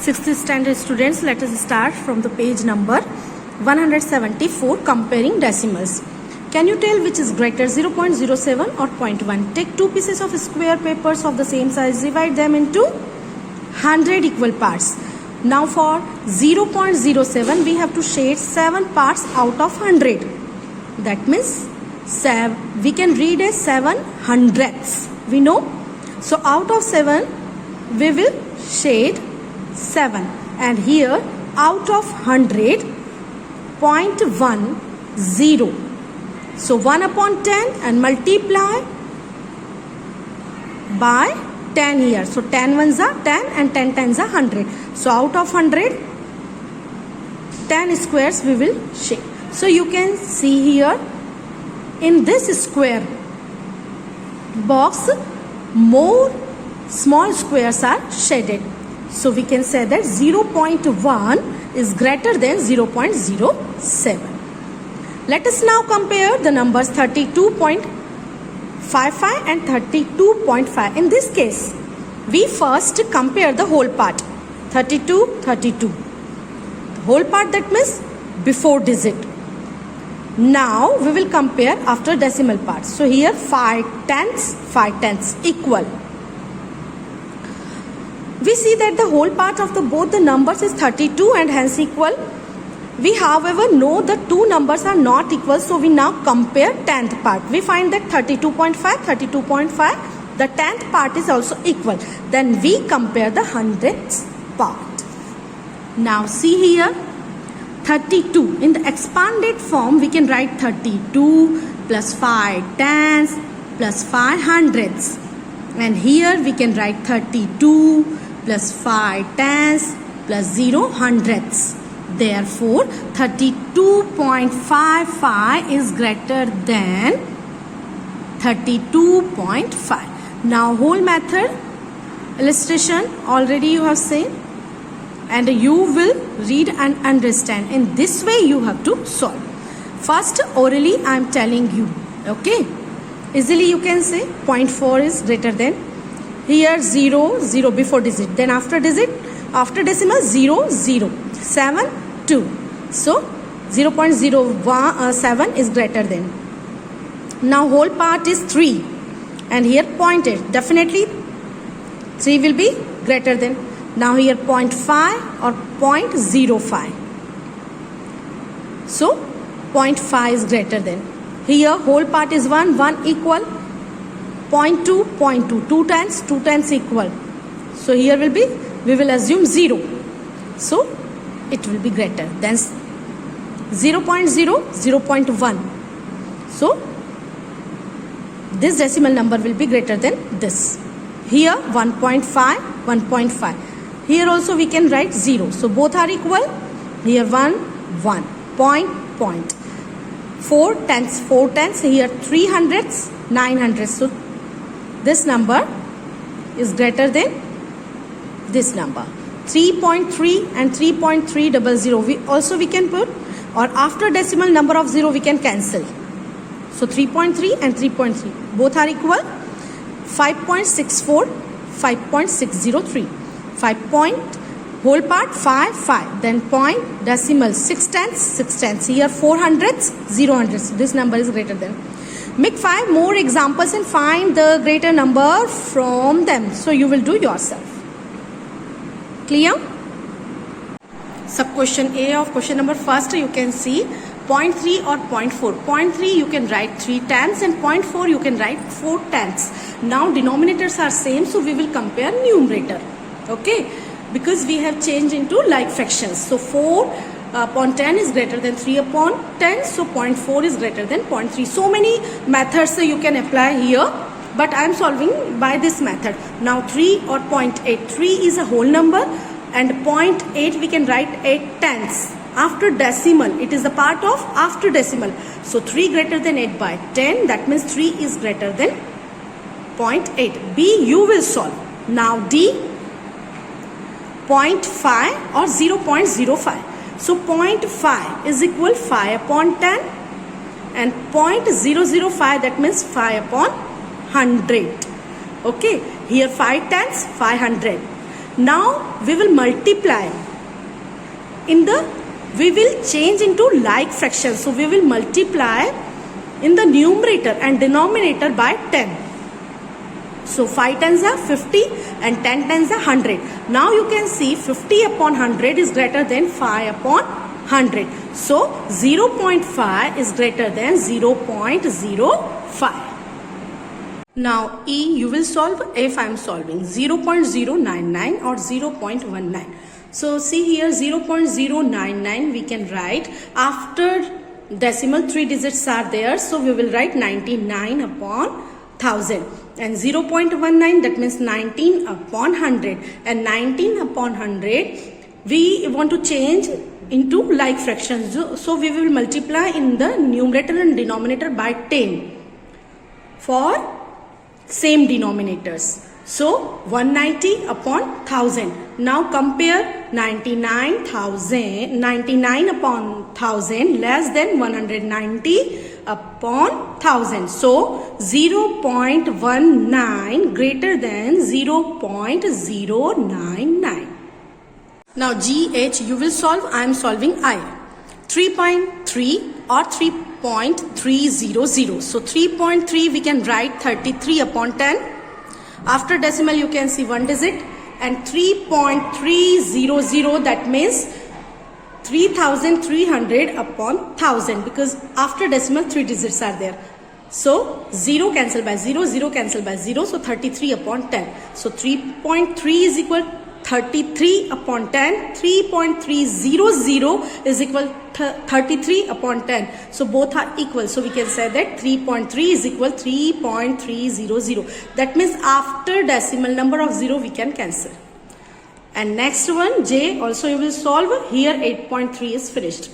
6th standard students, let us start from the page number 174, comparing decimals. Can you tell which is greater, 0.07 or 0.1? Take two pieces of square papers of the same size, divide them into 100 equal parts. Now for 0.07 we have to shade 7 parts out of 100. That means we can read as 7 hundredths. We know. So out of 7 we will shade 7, and here out of 100 0.10. So 1 upon 10 and multiply by 10 here. So 10 ones are 10 and 10 tens are 100. So out of 100, 10 squares we will shade. So you can see here in this square box more small squares are shaded. So we can say that 0.1 is greater than 0.07. Let us now compare the numbers 32.55 and 32.5. In this case, we first compare the whole part. 32, 32. The whole part, that means before digit. Now we will compare after decimal parts. So here 5 tenths equal. We see that the whole part of both the numbers is 32 and hence equal. We however know the two numbers are not equal, so we now compare 10th part. We find that 32.5, the 10th part is also equal. Then we compare the 100th part. Now see here 32. In the expanded form we can write 32 plus 5 tenths plus 5 hundredths. And here we can write 32 plus 5 tenths plus 0 hundredths. Therefore, 32.55 is greater than 32.5. Now, whole method illustration already you have seen, and you will read and understand. In this way, you have to solve. First, orally, I am telling you. Okay, easily you can say 0.4 is greater than. Here 0, 0 before digit. Then after digit, after decimal 0, 0. 7, 2. So 0.07 is greater than. Now whole part is 3. And here 0.8. Definitely 3 will be greater than. Now here 0.5 or 0.05. So 0.5 is greater than. Here whole part is 1 equal. 0.2, 2 times equal. So here will be, we will assume 0. So it will be greater than 0.0, 0.1. So this decimal number will be greater than this. Here 1.5, 1.5. Here also we can write 0. So both are equal. Here 1. Point. 4 tenths. Here 3 hundredths, 9 hundredths. So this number is greater than this number. 3.3 and 3.300. We can put, or after decimal number of 0 we can cancel. So 3.3 and 3.3 both are equal. 5.64, 5.603. 5 point whole part 5. Then point decimal 6 tenths. Here 4 hundredths, 0 hundredths. This number is greater than. Make 5 more examples and find the greater number from them. So you will do yourself. Clear? Sub question A of question number first, you can see 0.3 or 0.4. 0.3 you can write 3 tenths and 0.4 you can write 4 tenths. Now denominators are same, so we will compare numerator. Okay? Because we have changed into like fractions. So 4 upon 10 is greater than 3 upon 10. So 0.4 is greater than 0.3. So many methods you can apply here. But I am solving by this method. Now 3 or 0.8. 3 is a whole number, and 0.8 we can write 8 tenths. After decimal, it is a part of after decimal. So 3 greater than 8 by 10. That means 3 is greater than 0.8. B you will solve. Now D 0.5 or 0.05. So 0.5 is equal 5 upon 10, and 0.005, that means 5 upon 100. Okay, here 5 tenths, 500. Now we will multiply. We will change into like fractions. So we will multiply in the numerator and denominator by 10. So 5 tens are 50 and 10 tens are 100. Now you can see 50 upon 100 is greater than 5 upon 100. So 0.5 is greater than 0.05. Now E, you will solve if I am solving 0.099 or 0.19. So see here 0.099 we can write after decimal 3 digits are there. So we will write 99 upon 1000. And 0.19 that means 19 upon 100. And 19 upon 100 we want to change into like fractions. So we will multiply in the numerator and denominator by 10 for same denominators. So 190 upon 1000. Now compare 99 upon 1000 less than 190 upon 1000. So 0.19 greater than 0.099. Now GH you will solve. I am solving I. 3.3 or 3.300. So 3.3 we can write 33 upon 10. After decimal you can see one digit, and 3.300 that means 3300 upon 1000 because after decimal 3 digits are there. So 0 cancel by 0, 0 cancel by 0, so 33 upon 10. So 3.3 is equal 33 upon 10, 3.300 is equal 33 upon 10. So both are equal. So we can say that 3.3 is equal 3.300. That means after decimal number of 0 we can cancel. And next one J also you will solve. Here 8.3 is finished.